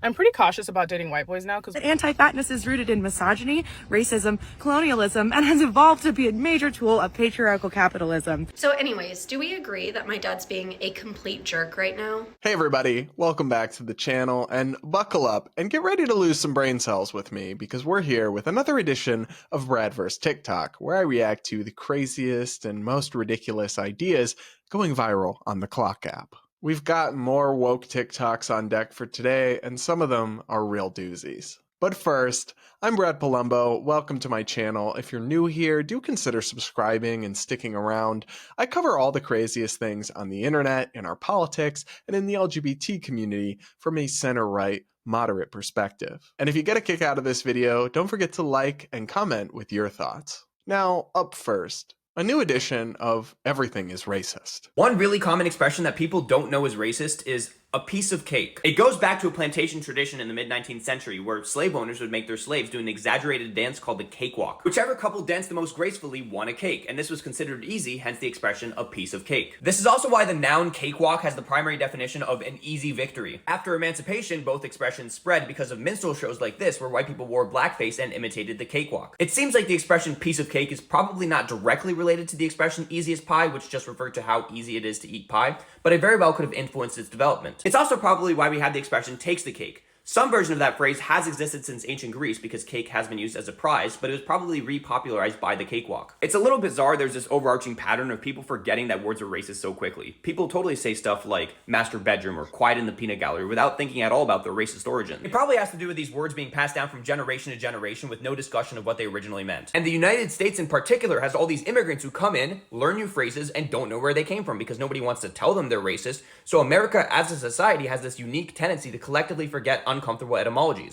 I'm pretty cautious about dating white boys now because Anti-fatness is rooted in misogyny, racism, colonialism, and has evolved to be a major tool of patriarchal capitalism. So anyways, do we agree that my dad's being a complete jerk right now? Hey everybody, welcome back to the channel, and buckle up and get ready to lose some brain cells with me because we're here with another edition of Brad vs. TikTok, where I react to the craziest and most ridiculous ideas going viral on the Clock app. We've got more woke TikToks on deck for today, and some of them are real doozies. But first, I'm Brad Polumbo. Welcome to my channel. If you're new here, do consider subscribing and sticking around. I cover all the craziest things on the internet, in our politics, and in the LGBT community from a center-right, moderate perspective. And if you get a kick out of this video, don't forget to like and comment with your thoughts. Now, up first, a new edition of Everything is Racist. One really common expression that people don't know is racist is a piece of cake. It goes back to a plantation tradition in the mid-19th century where slave owners would make their slaves do an exaggerated dance called the cakewalk. Whichever couple danced the most gracefully won a cake, and this was considered easy, hence the expression a piece of cake. This is also why the noun cakewalk has the primary definition of an easy victory. After emancipation, both expressions spread because of minstrel shows like this where white people wore blackface and imitated the cakewalk. It seems like the expression piece of cake is probably not directly related to the expression easy as pie, which just referred to how easy it is to eat pie, but it very well could have influenced its development. It's also probably why we have the expression takes the cake. Some version of that phrase has existed since ancient Greece because cake has been used as a prize, but it was probably repopularized by the cakewalk. It's a little bizarre there's this overarching pattern of people forgetting that words are racist so quickly. People totally say stuff like master bedroom or quiet in the peanut gallery without thinking at all about their racist origin. It probably has to do with these words being passed down from generation to generation with no discussion of what they originally meant. And the United States in particular has all these immigrants who come in, learn new phrases, and don't know where they came from because nobody wants to tell them they're racist. So America as a society has this unique tendency to collectively forget uncomfortable etymologies.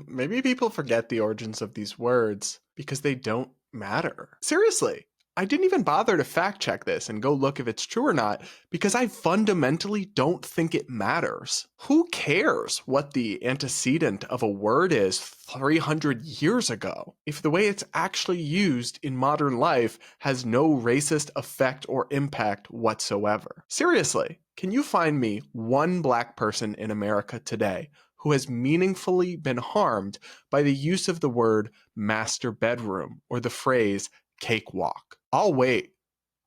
Maybe people forget the origins of these words because they don't matter. Seriously, I didn't even bother to fact check this and go look if it's true or not because I fundamentally don't think it matters. Who cares what the antecedent of a word is 300 years ago if the way it's actually used in modern life has no racist effect or impact whatsoever? Seriously, can you find me one black person in America today who has meaningfully been harmed by the use of the word master bedroom or the phrase cakewalk? I'll wait.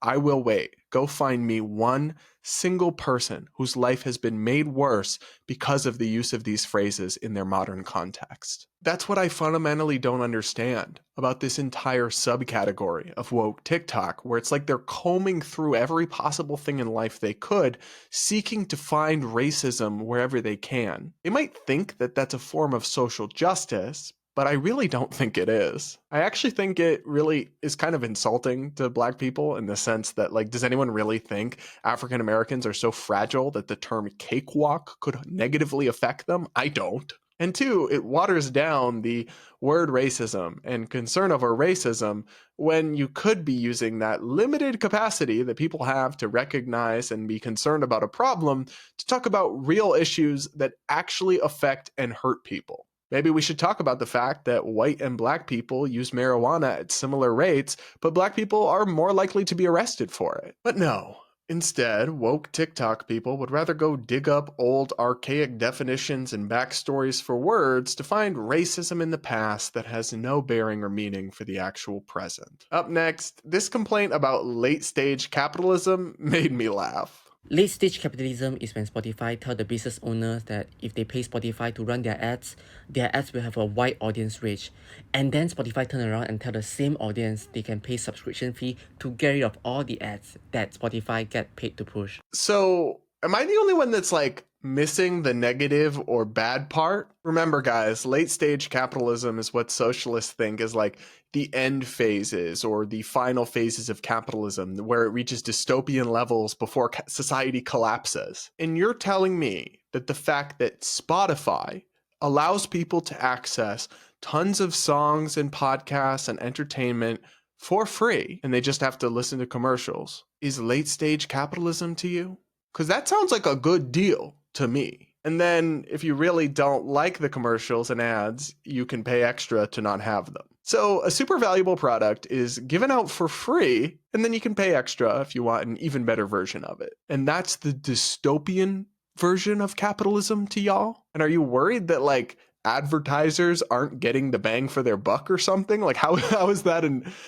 I will wait. Go find me one single person whose life has been made worse because of the use of these phrases in their modern context. That's what I fundamentally don't understand about this entire subcategory of woke TikTok, where it's like they're combing through every possible thing in life they could, seeking to find racism wherever they can. They might think that that's a form of social justice, but I really don't think it is. I actually think it really is kind of insulting to black people in the sense that, like, does anyone really think African Americans are so fragile that the term cakewalk could negatively affect them? I don't. And two, it waters down the word racism and concern over racism when you could be using that limited capacity that people have to recognize and be concerned about a problem to talk about real issues that actually affect and hurt people. Maybe we should talk about the fact that white and black people use marijuana at similar rates, but black people are more likely to be arrested for it. But no. Instead, woke TikTok people would rather go dig up old archaic definitions and backstories for words to find racism in the past that has no bearing or meaning for the actual present. Up next, this complaint about late-stage capitalism made me laugh. Late-stage capitalism is when Spotify tell the business owners that if they pay Spotify to run their ads will have a wide audience reach. And then Spotify turn around and tell the same audience they can pay subscription fee to get rid of all the ads that Spotify get paid to push. So, am I the only one that's like missing the negative or bad part? Remember guys, late-stage capitalism is what socialists think is like the end phases or the final phases of capitalism where it reaches dystopian levels before society collapses. And you're telling me that the fact that Spotify allows people to access tons of songs and podcasts and entertainment for free and they just have to listen to commercials is late-stage capitalism to you? Because that sounds like a good deal to me. And then if you really don't like the commercials and ads, you can pay extra to not have them. So a super valuable product is given out for free, and then you can pay extra if you want an even better version of it. And that's the dystopian version of capitalism to y'all? And are you worried that like advertisers aren't getting the bang for their buck or something? Like how is that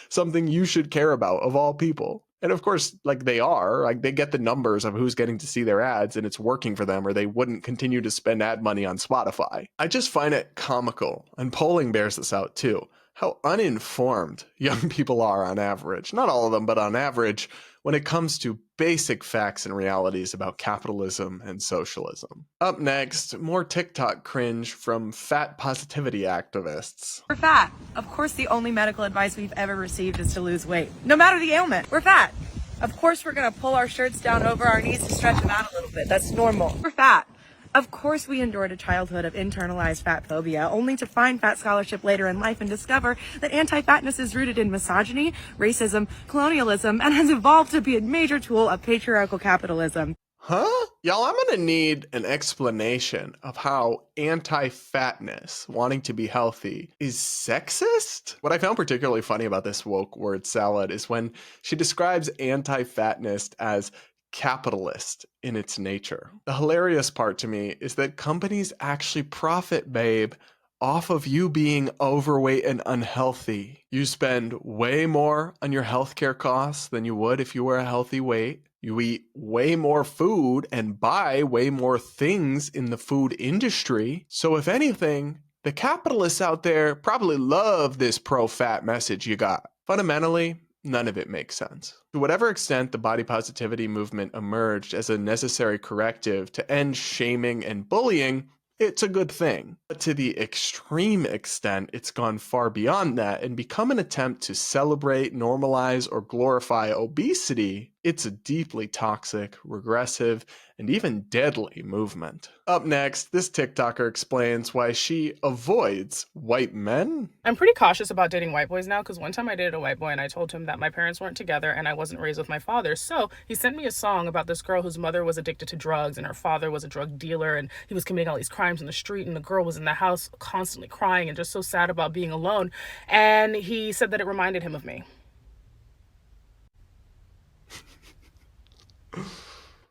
something you should care about of all people? And of course, like they are, like they get the numbers of who's getting to see their ads and it's working for them, or they wouldn't continue to spend ad money on Spotify. I just find it comical, and polling bears this out too, how uninformed young people are on average. Not all of them, but on average, when it comes to basic facts and realities about capitalism and socialism. Up next, more TikTok cringe from fat positivity activists. We're fat. Of course, the only medical advice we've ever received is to lose weight. No matter the ailment, we're fat. Of course, we're gonna pull our shirts down over our knees to stretch them out a little bit. That's normal. We're fat. Of course, we endured a childhood of internalized fat phobia, only to find fat scholarship later in life and discover that anti-fatness is rooted in misogyny, racism, colonialism, and has evolved to be a major tool of patriarchal capitalism. Huh? Y'all, I'm gonna need an explanation of how anti-fatness, wanting to be healthy, is sexist? What I found particularly funny about this woke word salad is when she describes anti-fatness as capitalist in its nature. The hilarious part to me is that companies actually profit, babe, off of you being overweight and unhealthy. You spend way more on your healthcare costs than you would if you were a healthy weight. You eat way more food and buy way more things in the food industry. So if anything, the capitalists out there probably love this pro-fat message you got. Fundamentally, none of it makes sense. To whatever extent the body positivity movement emerged as a necessary corrective to end shaming and bullying, it's a good thing. But to the extreme extent it's gone far beyond that and become an attempt to celebrate, normalize, or glorify obesity, it's a deeply toxic, regressive, and even deadly movement. Up next, this TikToker explains why she avoids white men. I'm pretty cautious about dating white boys now because one time I dated a white boy and I told him that my parents weren't together and I wasn't raised with my father. So he sent me a song about this girl whose mother was addicted to drugs and her father was a drug dealer and he was committing all these crimes in the street and the girl was in the house constantly crying and just so sad about being alone. And he said that it reminded him of me.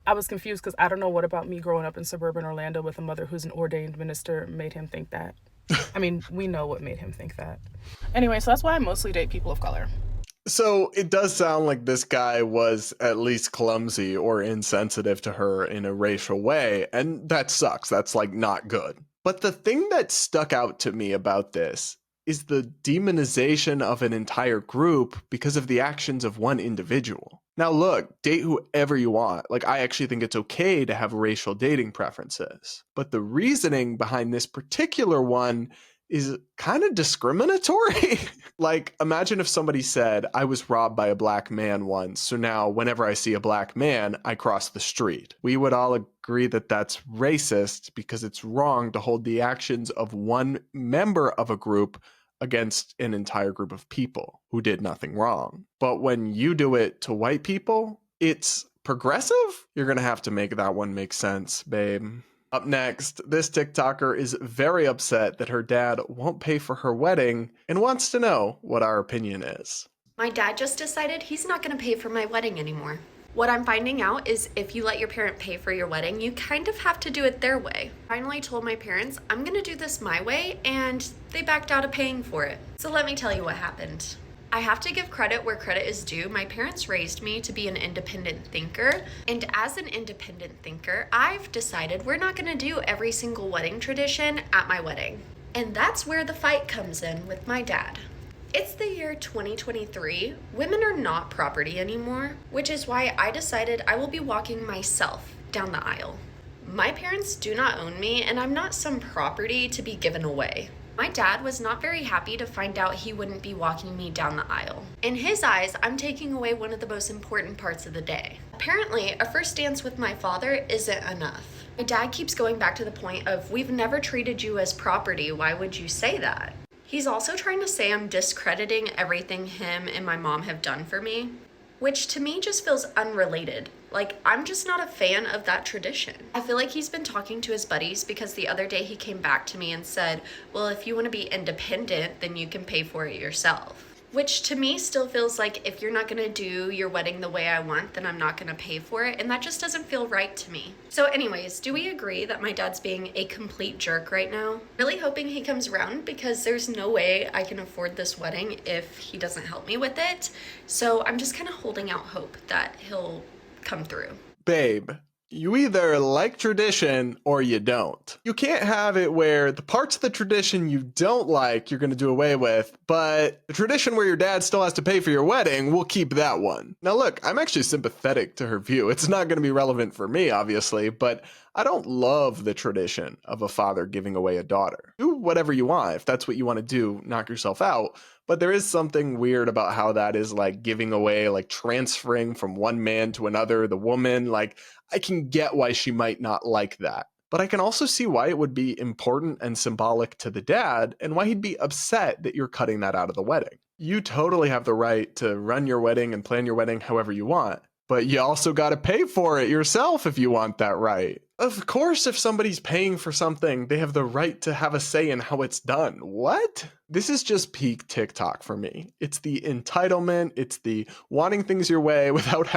I was confused because I don't know what about me growing up in suburban Orlando with a mother who's an ordained minister made him think that. I mean, we know what made him think that. Anyway, so that's why I mostly date people of color. So it does sound like this guy was at least clumsy or insensitive to her in a racial way, and that sucks. That's like not good. But the thing that stuck out to me about this is the demonization of an entire group because of the actions of one individual. Now look, date whoever you want. Like, I actually think it's okay to have racial dating preferences. But the reasoning behind this particular one is kind of discriminatory. Like, imagine if somebody said, I was robbed by a black man once, so now whenever I see a black man, I cross the street. We would all agree that that's racist because it's wrong to hold the actions of one member of a group against an entire group of people who did nothing wrong. But when you do it to white people, it's progressive? You're gonna have to make that one make sense, babe. Up next, this TikToker is very upset that her dad won't pay for her wedding and wants to know what our opinion is. My dad just decided he's not going to pay for my wedding anymore. What I'm finding out is if you let your parent pay for your wedding, you kind of have to do it their way. I finally told my parents, I'm going to do this my way, and they backed out of paying for it. So let me tell you what happened. I have to give credit where credit is due. My parents raised me to be an independent thinker. And as an independent thinker, I've decided we're not gonna do every single wedding tradition at my wedding. And that's where the fight comes in with my dad. It's the year 2023. Women are not property anymore, which is why I decided I will be walking myself down the aisle. My parents do not own me, and I'm not some property to be given away. My dad was not very happy to find out he wouldn't be walking me down the aisle. In his eyes, I'm taking away one of the most important parts of the day. Apparently, a first dance with my father isn't enough. My dad keeps going back to the point of, we've never treated you as property, why would you say that? He's also trying to say I'm discrediting everything him and my mom have done for me, which to me just feels unrelated. Like, I'm just not a fan of that tradition. I feel like he's been talking to his buddies because the other day he came back to me and said, well, if you want to be independent, then you can pay for it yourself. which to me still feels like if you're not gonna do your wedding the way I want, then I'm not gonna pay for it, and that just doesn't feel right to me. So anyways, do we agree that my dad's being a complete jerk right now? Really hoping he comes around, because there's no way I can afford this wedding if he doesn't help me with it. So I'm just kind of holding out hope that he'll come through. Babe, you either like tradition or you don't. You can't have it where the parts of the tradition you don't like you're going to do away with, but the tradition where your dad still has to pay for your wedding, we'll keep that one. Now look, I'm actually sympathetic to her view. It's not going to be relevant for me, obviously, but I don't love the tradition of a father giving away a daughter. Do whatever you want. If that's what you want to do, knock yourself out. But there is something weird about how that is like giving away, like transferring from one man to another, the woman. Like, I can get why she might not like that. But I can also see why it would be important and symbolic to the dad and why he'd be upset that you're cutting that out of the wedding. You totally have the right to run your wedding and plan your wedding however you want. But you also got to pay for it yourself if you want that right. Of course, if somebody's paying for something, they have the right to have a say in how it's done. What? This is just peak TikTok for me. It's the entitlement, it's the wanting things your way without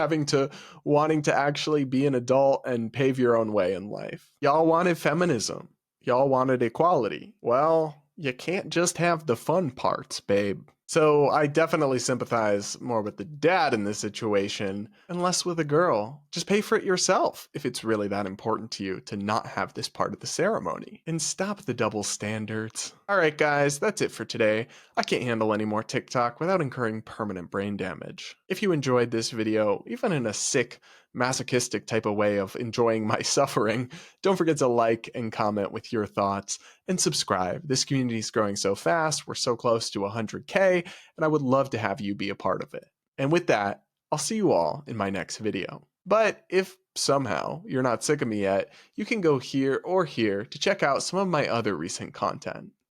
wanting to actually be an adult and pave your own way in life. Y'all wanted feminism. Y'all wanted equality. Well, you can't just have the fun parts, babe. So I definitely sympathize more with the dad in this situation and less with the girl. Just pay for it yourself if it's really that important to you to not have this part of the ceremony. And stop the double standards. Alright guys, that's it for today. I can't handle any more TikTok without incurring permanent brain damage. If you enjoyed this video, even in a sick, masochistic type of way of enjoying my suffering, don't forget to like and comment with your thoughts and subscribe. This community is growing so fast, we're so close to 100K, and I would love to have you be a part of it. And with that, I'll see you all in my next video. But if somehow you're not sick of me yet, you can go here or here to check out some of my other recent content.